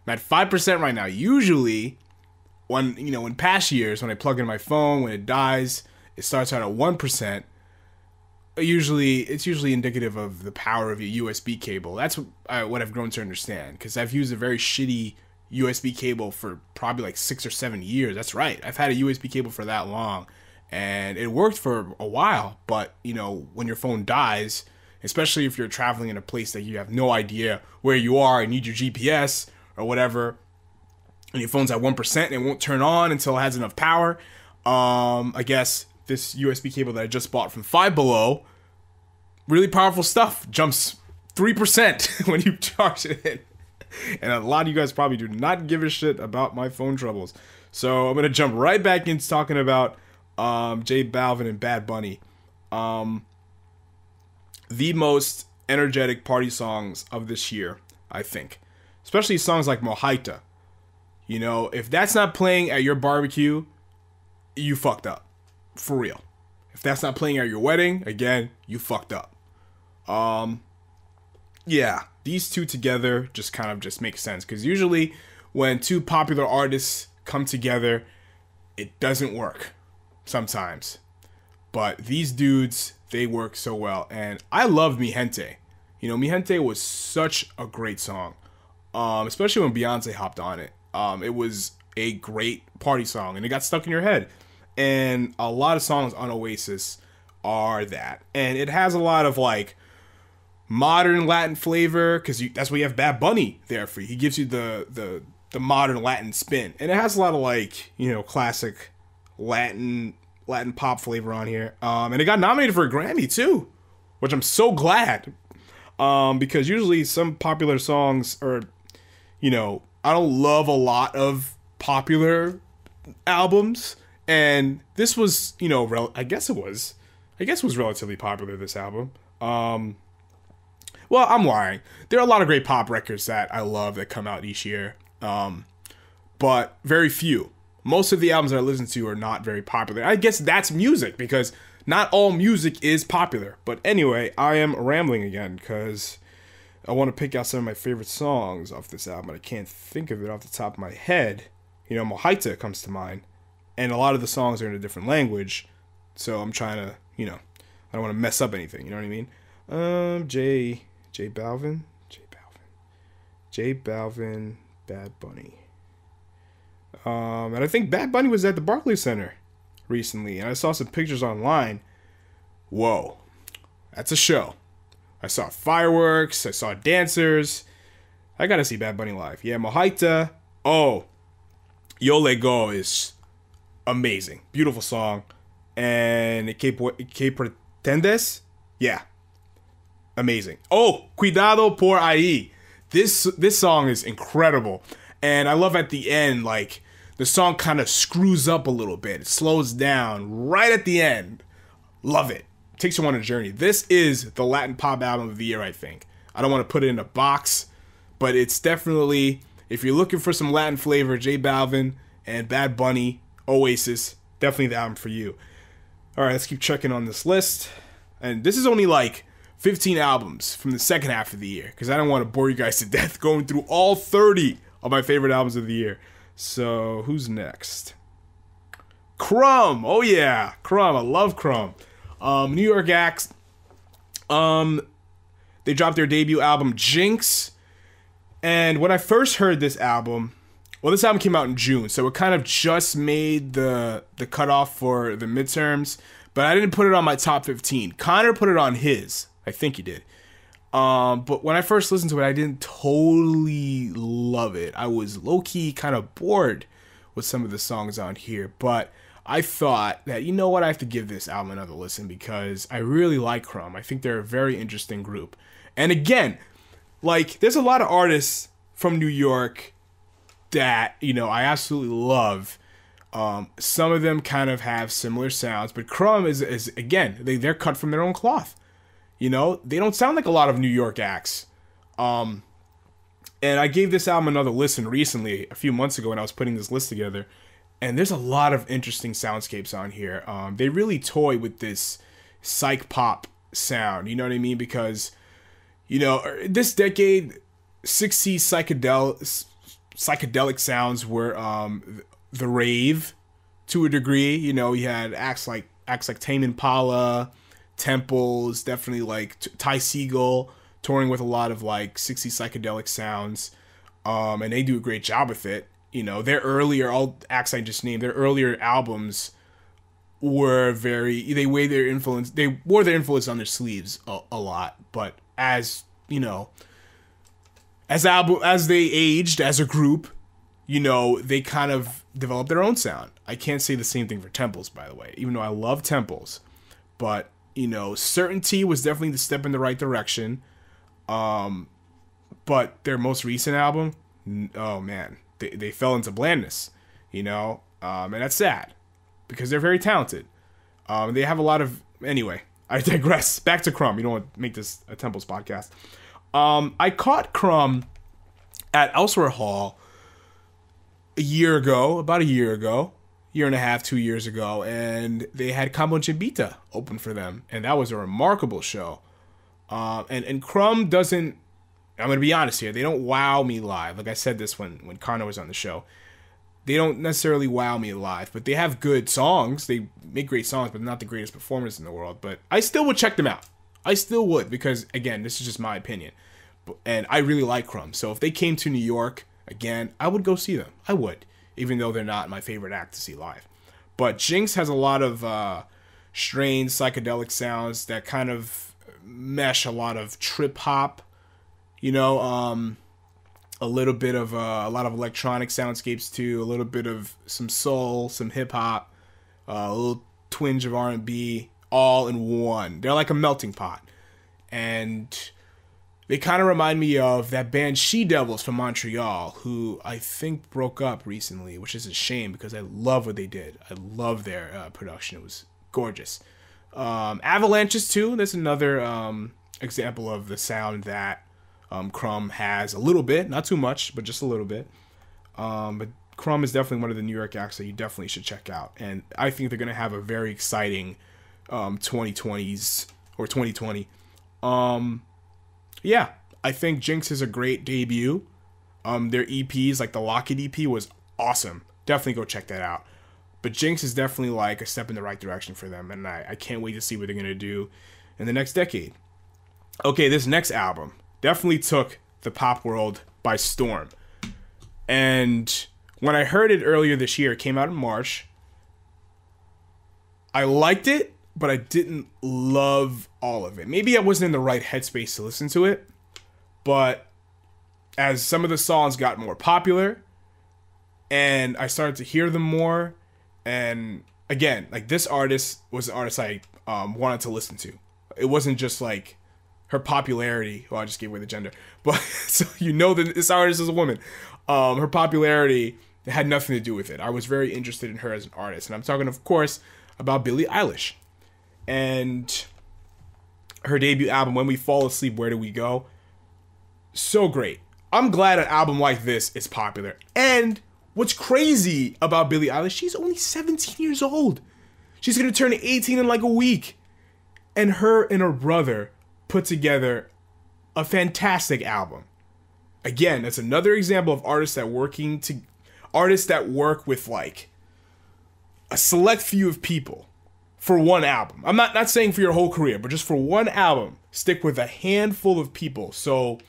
I'm at 5% right now. Usually, in past years, when I plug in my phone, when it dies, it starts out at 1%. It's usually indicative of the power of your USB cable. That's what I've grown to understand, because I've used a very shitty USB cable for probably like 6 or 7 years. That's right. I've had a USB cable for that long, and it worked for a while. But, you know, when your phone dies, especially if you're traveling in a place that you have no idea where you are and need your GPS or whatever, and your phone's at 1% and it won't turn on until it has enough power. I guess this USB cable that I just bought from Five Below, really powerful stuff, jumps 3% when you charge it in. And a lot of you guys probably do not give a shit about my phone troubles. So I'm going to jump right back into talking about J Balvin and Bad Bunny. The most energetic party songs of this year, I think. Especially songs like Mojita. You know, if that's not playing at your barbecue, you fucked up. For real. If that's not playing at your wedding, again, you fucked up. Yeah, these two together just kind of just make sense. Because usually when two popular artists come together, it doesn't work sometimes. But these dudes, they work so well. And I love Mi Gente. You know, Mi Gente was such a great song. Especially when Beyonce hopped on it. It was a great party song. And it got stuck in your head. And a lot of songs on Oasis are that. And it has a lot of, like, modern Latin flavor. Because that's why you have Bad Bunny there for you. He gives you the modern Latin spin. And it has a lot of, like, you know, classic Latin pop flavor on here. And it got nominated for a Grammy too, which I'm so glad. Because usually some popular songs are, you know, I don't love a lot of popular albums. And this was, you know, I guess it was relatively popular, this album. Well, I'm lying. There are a lot of great pop records that I love that come out each year. But very few. Most of the albums that I listen to are not very popular. I guess that's music, because not all music is popular. But anyway, I am rambling again because I want to pick out some of my favorite songs off this album. I can't think of it off the top of my head. You know, Mojita comes to mind. And a lot of the songs are in a different language. So I'm trying to, you know, I don't want to mess up anything. You know what I mean? J Balvin, Bad Bunny. And I think Bad Bunny was at the Barclays Center recently, and I saw some pictures online. Whoa, that's a show. I saw fireworks, I saw dancers. I gotta see Bad Bunny live. Yeah, Mojita. Oh, Yo Le Go is amazing. Beautiful song. And Que Pretendes? Yeah. Amazing. Oh, Cuidado por ahí. This song is incredible. And I love at the end, like, the song kind of screws up a little bit. It slows down right at the end. Love it. Takes you on a journey. This is the Latin pop album of the year, I think. I don't want to put it in a box, but it's definitely, if you're looking for some Latin flavor, J Balvin and Bad Bunny, Oasis, definitely the album for you. All right, let's keep checking on this list. And this is only like 15 albums from the second half of the year, because I don't want to bore you guys to death going through all 30 of my favorite albums of the year. So, who's next? Crumb. Oh, yeah. Crumb. I love Crumb. New York acts. They dropped their debut album, Jinx. And when I first heard this album, well, this album came out in June, so it kind of just made the cutoff for the midterms. But I didn't put it on my top 15. Connor put it on his. I think he did. But when I first listened to it, I didn't totally love it. I was low-key kind of bored with some of the songs on here. But I thought that, you know what, I have to give this album another listen because I really like Crumb. I think they're a very interesting group. And again, like, there's a lot of artists from New York that, you know, I absolutely love. Some of them kind of have similar sounds, but Crumb is again, they're cut from their own cloth. You know, they don't sound like a lot of New York acts. And I gave this album another listen recently, a few months ago when I was putting this list together. And there's a lot of interesting soundscapes on here. They really toy with this psych pop sound, you know what I mean? Because, you know, this decade, 60s psychedelic sounds were the rave to a degree. You know, you had acts like Tame Impala, Temples, definitely like Ty Segall touring with a lot of like 60s psychedelic sounds, and they do a great job with it. You know, their earlier, all acts I just named, their earlier albums they wore their influence on their sleeves a lot. But as you know, as they aged as a group, you know, they kind of developed their own sound. I can't say the same thing for Temples, by the way, even though I love Temples. But, you know, Certainty was definitely the step in the right direction. But their most recent album, oh man, they fell into blandness, you know, and that's sad because they're very talented. They have a lot of, anyway, I digress. Back to Crumb. You don't want to make this a Temples podcast. I caught Crumb at Elsewhere Hall about a year and a half, 2 years ago, and they had Combo Chimbita open for them, and that was a remarkable show. And Crumb doesn't, I'm going to be honest here, they don't wow me live. Like I said this when Karna was on the show. They don't necessarily wow me live, but they have good songs. They make great songs, but not the greatest performers in the world. But I still would check them out. I still would, because, again, this is just my opinion. And I really like Crumb. So if they came to New York, again, I would go see them. I would, even though they're not my favorite act to see live. But Jinx has a lot of strange psychedelic sounds that kind of mesh a lot of trip hop, you know, a little bit of a lot of electronic soundscapes too, a little bit of some soul, some hip hop, a little twinge of R&B, all in one. They're like a melting pot. And they kind of remind me of that band She Devils from Montreal, who I think broke up recently, which is a shame because I love what they did. I love their production. It was gorgeous. Avalanches too. That's another example of the sound that Crumb has a little bit, not too much, but just a little bit. But Crumb is definitely one of the New York acts that you definitely should check out. And I think they're going to have a very exciting 2020s or 2020. Yeah, I think Jinx is a great debut. Their EPs, like the Locket EP, was awesome. Definitely go check that out. But Jinx is definitely like a step in the right direction for them, and I can't wait to see what they're going to do in the next decade. Okay, this next album definitely took the pop world by storm. And when I heard it earlier this year, it came out in March. I liked it, but I didn't love all of it. Maybe I wasn't in the right headspace to listen to it, but as some of the songs got more popular and I started to hear them more, and again, like this artist was an artist I wanted to listen to. It wasn't just like her popularity. Well, I just gave away the gender, but so you know that this artist is a woman. Her popularity had nothing to do with it. I was very interested in her as an artist, and I'm talking, of course, about Billie Eilish. And her debut album, When We Fall Asleep, Where Do We Go? So great. I'm glad an album like this is popular. And what's crazy about Billie Eilish, she's only 17 years old. She's going to turn 18 in like a week. And her and her brother put together a fantastic album. Again, that's another example of artists that work with like a select few of people for one album. I'm not saying for your whole career, but just for one album, stick with a handful of people. So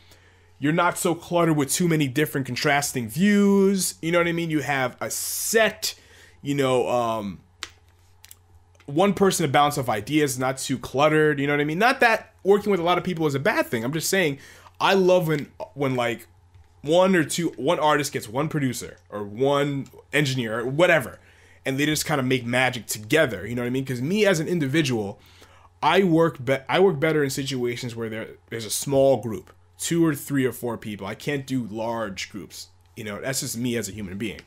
you're not so cluttered with too many different contrasting views. You know what I mean? You have a set, you know, one person to bounce off ideas, not too cluttered. You know what I mean? Not that working with a lot of people is a bad thing. I'm just saying I love when like one artist gets one producer or one engineer or whatever, and they just kind of make magic together. You know what I mean? Because me as an individual, I work better in situations where there's a small group, 2 or 3 or 4 people. I can't do large groups. You know, that's just me as a human being.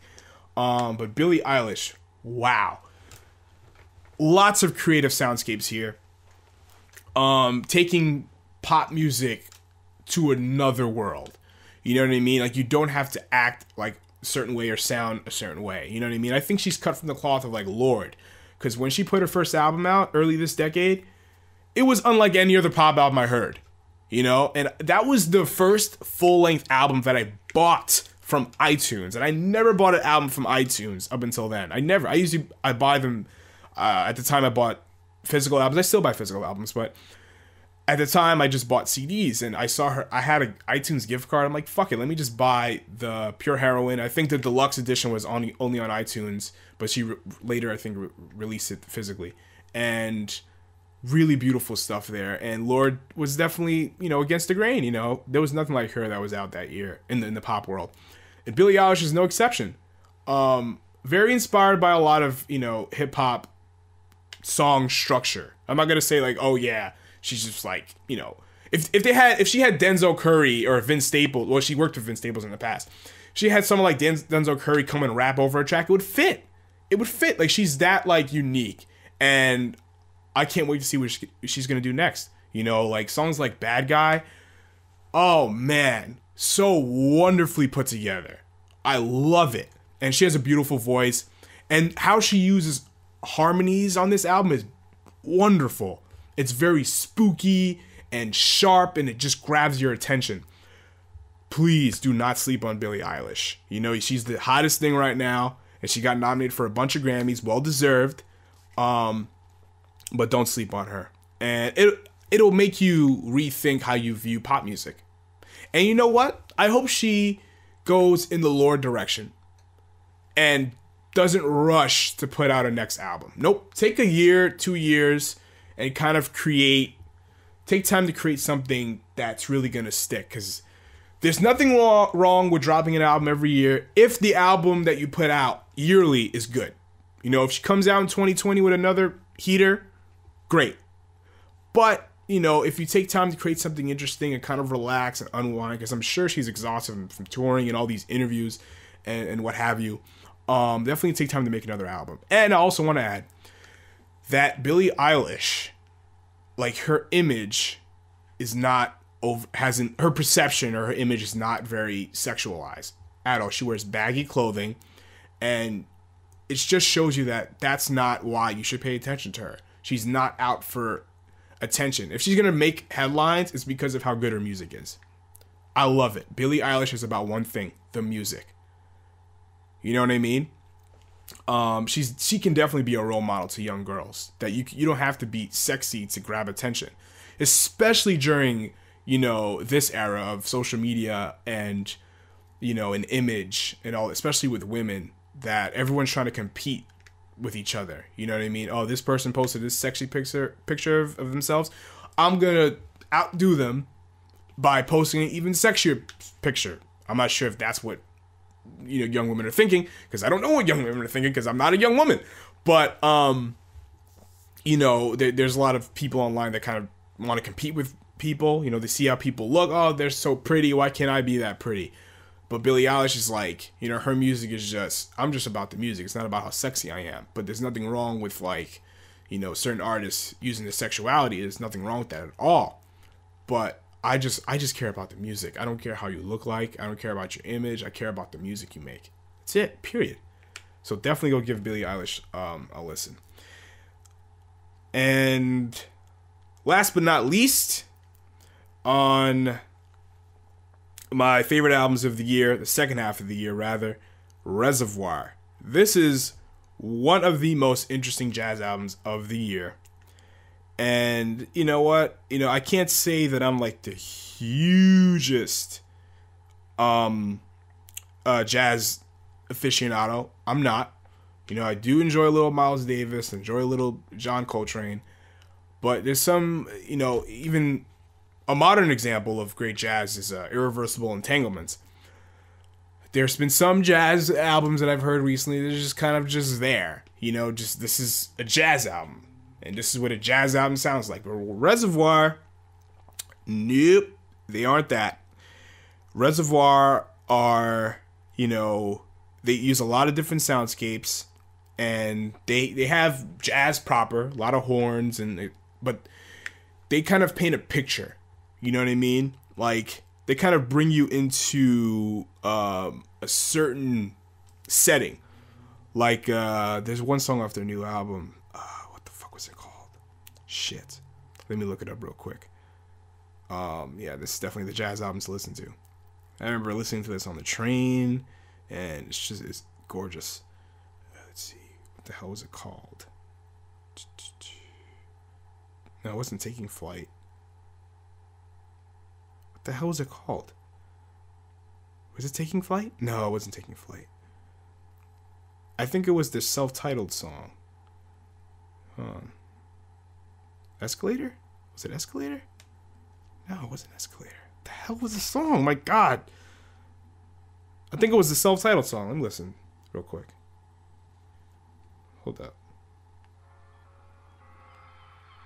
But Billie Eilish, wow. Lots of creative soundscapes here. Taking pop music to another world. You know what I mean? Like, you don't have to act like a certain way or sound a certain way. You know what I mean? I think she's cut from the cloth of like Lorde. Because when she put her first album out early this decade, it was unlike any other pop album I heard. You know? And that was the first full-length album that I bought from iTunes. And I never bought an album from iTunes up until then. I buy them, at the time I bought physical albums. I still buy physical albums, but at the time I just bought CDs, and I saw her. I had an iTunes gift card. I'm like, fuck it, let me just buy the Pure Heroin. I think the deluxe edition was only on iTunes, but she later I think released it physically, and really beautiful stuff there. And Lorde was definitely, you know, against the grain. You know, there was nothing like her that was out that year in the pop world, and Billie Eilish is no exception. Very inspired by a lot of, you know, hip hop song structure. I'm not gonna say like, oh yeah, she's just like, you know, if she had Denzel Curry or Vince Staples, well, she worked with Vince Staples in the past. She had someone like Denzel Curry come and rap over a track. It would fit. It would fit. Like, she's that like unique, and I can't wait to see what she's gonna do next. You know, like songs like Bad Guy. Oh man, so wonderfully put together. I love it, and she has a beautiful voice, and how she uses harmonies on this album is wonderful. It's very spooky and sharp, and it just grabs your attention. Please do not sleep on Billie Eilish. You know, she's the hottest thing right now, and she got nominated for a bunch of Grammys, well deserved. But don't sleep on her, and it'll make you rethink how you view pop music. And you know what? I hope she goes in the Lorde direction and doesn't rush to put out a next album. Nope. Take a year, 2 years, and kind of take time to create something that's really going to stick. Because there's nothing wrong with dropping an album every year if the album that you put out yearly is good. You know, if she comes out in 2020 with another heater, great. But, you know, if you take time to create something interesting and kind of relax and unwind, because I'm sure she's exhausted from touring and all these interviews and what have you, definitely take time to make another album. And I also want to add that Billie Eilish, like, her image is not her perception or her image is not very sexualized at all. She wears baggy clothing, and it just shows you that that's not why you should pay attention to her. She's not out for attention. If she's gonna make headlines, it's because of how good her music is. I love it. Billie Eilish is about one thing: the music. You know what I mean? She can definitely be a role model to young girls. That you don't have to be sexy to grab attention, especially during, you know, this era of social media and, you know, an image and all, especially with women, that everyone's trying to compete with each other. You know what I mean? Oh, this person posted this sexy picture of themselves. I'm gonna outdo them by posting an even sexier picture. I'm not sure if that's what, you know, young women are thinking, because I don't know what young women are thinking, because I'm not a young woman. But you know, there's a lot of people online that kind of want to compete with people. You know, they see how people look. Oh, they're so pretty. Why can't I be that pretty? But Billie Eilish is like, you know, her music is just, I'm just about the music. It's not about how sexy I am. But there's nothing wrong with, like, you know, certain artists using their sexuality. There's nothing wrong with that at all. But I just care about the music. I don't care how you look like. I don't care about your image. I care about the music you make. That's it, period. So definitely go give Billie Eilish a listen. And last but not least, on my favorite albums of the year, the second half of the year rather, Reservoir. This is one of the most interesting jazz albums of the year. And you know what? You know, I can't say that I'm like the hugest jazz aficionado. I'm not. You know, I do enjoy a little Miles Davis, enjoy a little John Coltrane, but there's some, you know, even a modern example of great jazz is Irreversible Entanglements. There's been some jazz albums that I've heard recently that are just kind of just there. You know, just this is a jazz album. And this is what a jazz album sounds like. But Reservoir, nope, they aren't that. Reservoir are, you know, they use a lot of different soundscapes. And they have jazz proper, a lot of horns, but they kind of paint a picture. You know what I mean? Like, they kind of bring you into a certain setting. Like, there's one song off their new album. What the fuck was it called? Shit. Let me look it up real quick. Yeah, this is definitely the jazz album to listen to. I remember listening to this on the train, and it's gorgeous. Let's see. What the hell was it called? No, it wasn't Taking Flight. the hell was it called? Was it Taking Flight? No, it wasn't Taking Flight. I think it was their self-titled song. Escalator? Was it Escalator? No, it wasn't Escalator. The hell was the song? My God. I think it was the self-titled song. Let me listen real quick. Hold up.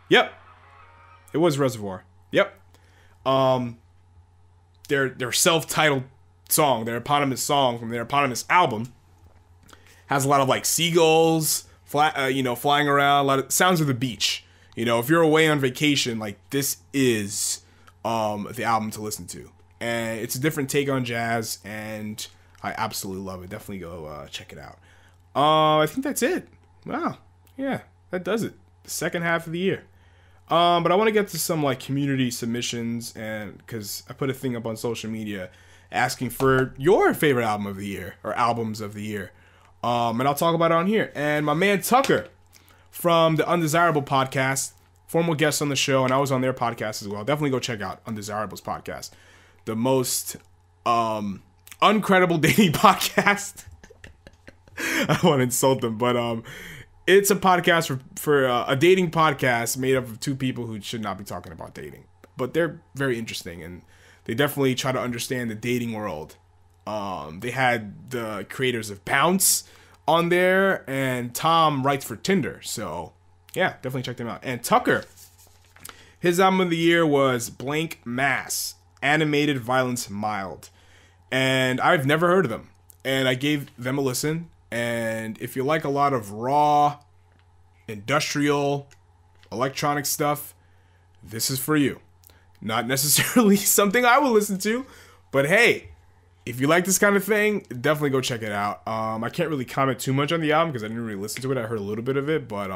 Yep. It was Reservoir. Yep. Their self-titled song, their eponymous song from their eponymous album, has a lot of like seagulls, flying around. A lot of sounds of the beach. You know, if you're away on vacation, like this is the album to listen to, and it's a different take on jazz, and I absolutely love it. Definitely go check it out. I think that's it. Wow, yeah, that does it. The second half of the year. But I want to get to some like community submissions, and because I put a thing up on social media asking for your favorite album of the year or albums of the year, and I'll talk about it on here. And my man Tucker from the Undesirable podcast, former guest on the show, and I was on their podcast as well. Definitely go check out Undesirable's podcast, the most uncredible dating podcast. I don't want to insult them, but it's a podcast for a dating podcast made up of two people who should not be talking about dating, but they're very interesting, and they definitely try to understand the dating world. They had the creators of Bounce on there, and Tom writes for Tinder, so yeah, definitely check them out. And Tucker, his album of the year was Blank Mass, Animated Violence Mild, and I've never heard of them, and I gave them a listen. And if you like a lot of raw, industrial, electronic stuff, this is for you. Not necessarily something I will listen to, but hey, if you like this kind of thing, definitely go check it out. I can't really comment too much on the album because I didn't really listen to it. I heard a little bit of it, but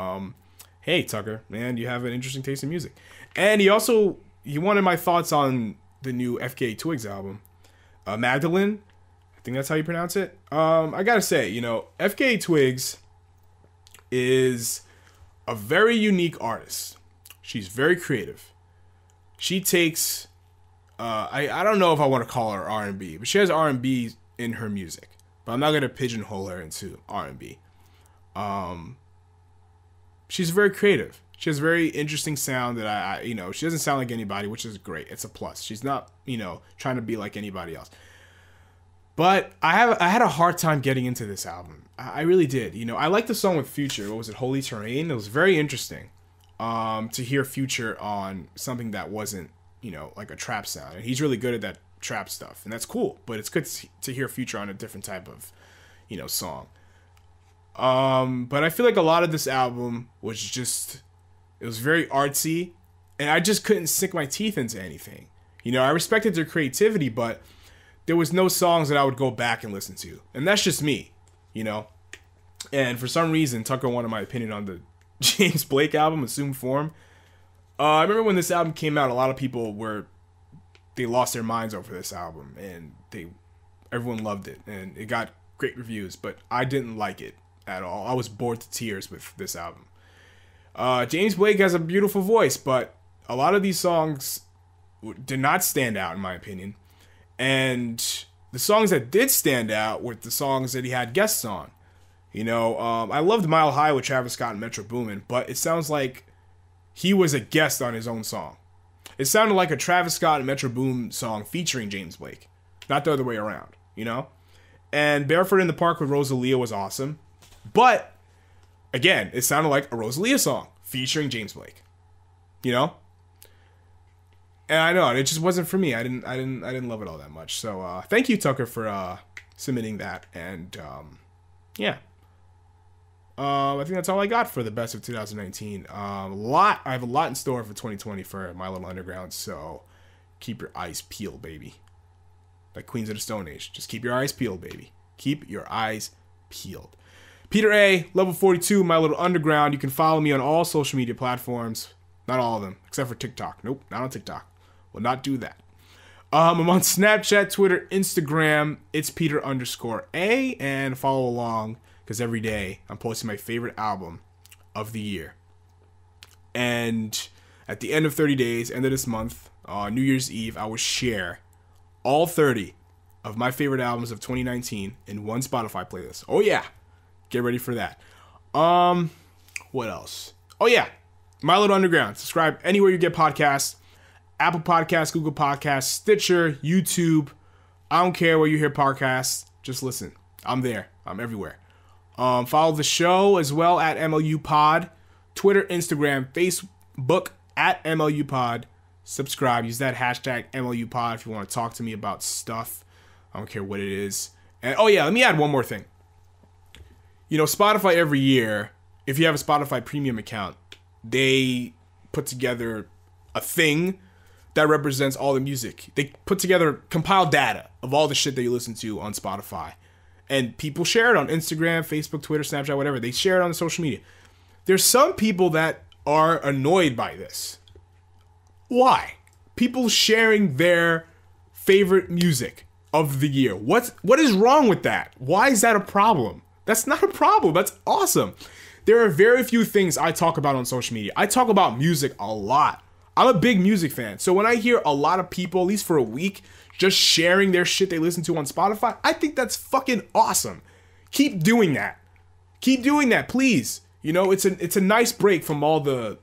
hey, Tucker, man, you have an interesting taste in music. And he wanted my thoughts on the new FKA Twigs album, Magdalene. I think that's how you pronounce it. I gotta say, FKA Twigs is a very unique artist. She's very creative. She takes, I don't know if I want to call her R&B, but she has R&B in her music. But I'm not gonna pigeonhole her into R&B. She's very creative. She has very interesting sound that she doesn't sound like anybody, which is great. It's a plus. She's not, trying to be like anybody else. But I had a hard time getting into this album. I really did. I like the song with Future. What was it? Holy Terrain. It was very interesting to hear Future on something that wasn't, like a trap sound. And he's really good at that trap stuff, and that's cool. But it's good to hear Future on a different type of, song. But I feel like a lot of this album was just, it was very artsy, and I just couldn't sink my teeth into anything. I respected their creativity, but there was no songs that I would go back and listen to. And that's just me, And for some reason, Tucker wanted my opinion on the James Blake album, Assumed Form. I remember when this album came out, a lot of people they lost their minds over this album. And everyone loved it. And it got great reviews. But I didn't like it at all. I was bored to tears with this album. James Blake has a beautiful voice, but a lot of these songs did not stand out, in my opinion. And the songs that did stand out were the songs that he had guests on. I loved Mile High with Travis Scott and Metro Boomin, but it sounds like he was a guest on his own song. It sounded like a Travis Scott and Metro Boomin song featuring James Blake, not the other way around, And Barefoot in the Park with Rosalia was awesome, but again, it sounded like a Rosalia song featuring James Blake, And I know it just wasn't for me. I didn't love it all that much. So thank you, Tucker, for submitting that. And yeah, I think that's all I got for the best of 2019. I have a lot in store for 2020 for My Little Underground. So keep your eyes peeled, baby. Like Queens of the Stone Age. Just keep your eyes peeled, baby. Keep your eyes peeled. Peter A, level 42, My Little Underground. You can follow me on all social media platforms. Not all of them, except for TikTok. Nope, not on TikTok. Will not do that. I'm on Snapchat, Twitter, Instagram. It's Peter_A, and follow along because every day I'm posting my favorite album of the year. And at the end of 30 days, end of this month, on New Year's Eve, I will share all 30 of my favorite albums of 2019 in one Spotify playlist. Oh yeah, get ready for that. What else? Oh yeah, My Little Underground. Subscribe anywhere you get podcasts. Apple Podcasts, Google Podcasts, Stitcher, YouTube. I don't care where you hear podcasts. Just listen. I'm there. I'm everywhere. Follow the show as well at MLU Pod. Twitter, Instagram, Facebook at MLU Pod. Subscribe. Use that hashtag MLU Pod if you want to talk to me about stuff. I don't care what it is. And oh yeah, let me add one more thing. You know, Spotify every year, if you have a Spotify premium account, they put together a thing that represents all the music. They put together, compile data of all the shit that you listen to on Spotify. And people share it on Instagram, Facebook, Twitter, Snapchat, whatever. They share it on social media. There's some people that are annoyed by this. Why? People sharing their favorite music of the year. What is wrong with that? Why is that a problem? That's not a problem. That's awesome. There are very few things I talk about on social media. I talk about music a lot. I'm a big music fan. So when I hear a lot of people, at least for a week, just sharing their shit they listen to on Spotify, I think that's fucking awesome. Keep doing that. Keep doing that, please. You know, it's a nice break from all the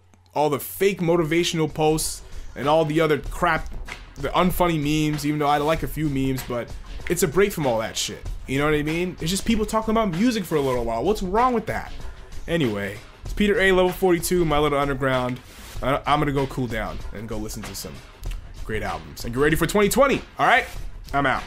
fake motivational posts and all the other crap, the unfunny memes, even though I like a few memes, but it's a break from all that shit. You know what I mean? It's just people talking about music for a little while. What's wrong with that? Anyway, it's Peter A, level 42, My Little Underground. I'm gonna go cool down and go listen to some great albums and get ready for 2020. All right, I'm out.